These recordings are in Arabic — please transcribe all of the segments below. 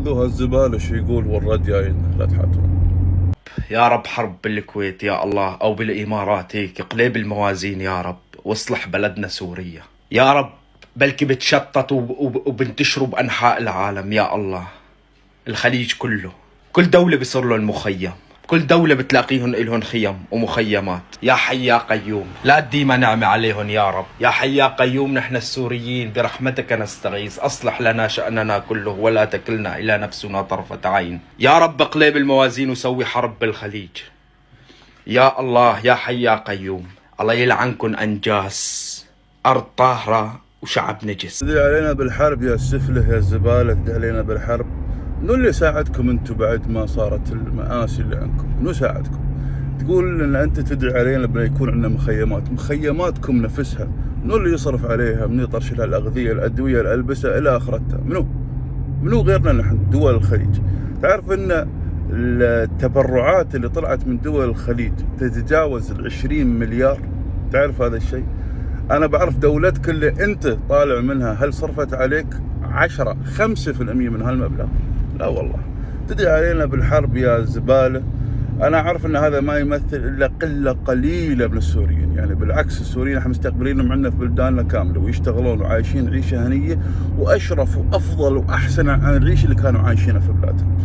خذوها الزبالة شو يقول والرد جاينا، لا تحاتون. يا رب حرب بالكويت يا الله، أو بالإمارات، هيك قليب الموازين يا رب، واصلح بلدنا سوريا يا رب. بلكي بتشططوا وبنتشروا بأنحاء العالم يا الله. الخليج كله، كل دولة بيصير لهم مخيم، كل دولة بتلاقيهم إلهن خيم ومخيمات. يا حي يا قيوم، لا تديما نعمة عليهم يا رب. يا حي يا قيوم، نحن السوريين برحمتك نستغيث، أصلح لنا شأننا كله ولا تكلنا إلى نفسنا طرفة عين. يا رب اقلب الموازين وسوي حرب بالخليج يا الله. يا حي يا قيوم، الله يلعنكن أنجاس، أرض طاهرة وشعب نجس. تدعي علينا بالحرب يا السفلة يا الزبالة، تدعي علينا بالحرب. منو اللي ساعدكم انتم بعد ما صارت المآسي اللي عندكم؟ منو ساعدكم؟ تقول ان انت تدعي علينا بيكون عندنا مخيمات، مخيماتكم نفسها منو اللي يصرف عليها؟ منو يطرش لها الاغذية الادوية الالبسة الى اخرتها؟ منو غيرنا نحن دول الخليج؟ تعرف ان التبرعات اللي طلعت من دول الخليج تتجاوز 20 مليار؟ تعرف هذا الشيء؟ أنا بعرف دولتك اللي أنت طالع منها هل صرفت عليك 5% من هالمبلغ؟ لا والله. تدعي علينا بالحرب يا زبالة. أنا أعرف أن هذا ما يمثل إلا قلة قليلة من السوريين، يعني بالعكس السوريين احنا مستقبلينهم عندنا في بلداننا كاملة ويشتغلون وعايشين عيشة هنية وأشرف وأفضل وأحسن عن العيش اللي كانوا عايشينه في بلادهم،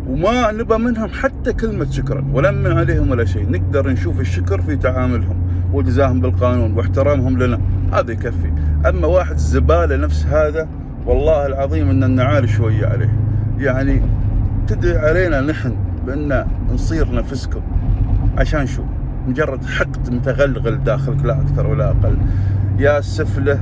وما نبى منهم حتى كلمة شكرا ولا من عليهم ولا شيء. نقدر نشوف الشكر في تعاملهم والتزامهم بالقانون واحترامهم لنا، هذا يكفي. أما واحد زبالة نفس هذا والله العظيم أن النعال شوية عليه. يعني تدعي علينا نحن بأن نصير نفسكم عشان شو؟ مجرد حقد متغلغل داخلك لا أكثر ولا أقل. يا السفلة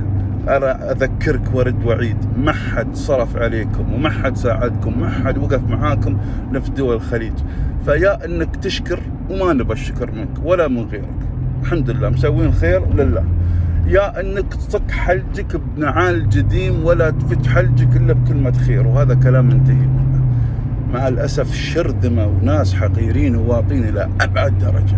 أنا أذكرك ورد وعيد، ما حد صرف عليكم وما حد ساعدكم، ما حد وقف معاكم في دول الخليج. فيا أنك تشكر وما نبى الشكر منك ولا من غيرك، الحمد لله مسوين خير لله. يا أنك تصك حلجك بنعال جديم ولا تفتح حلجك إلا بكلمة خير، وهذا كلام منتهي منه. مع الأسف شرذمة وناس حقيرين وواطين إلى أبعد درجة.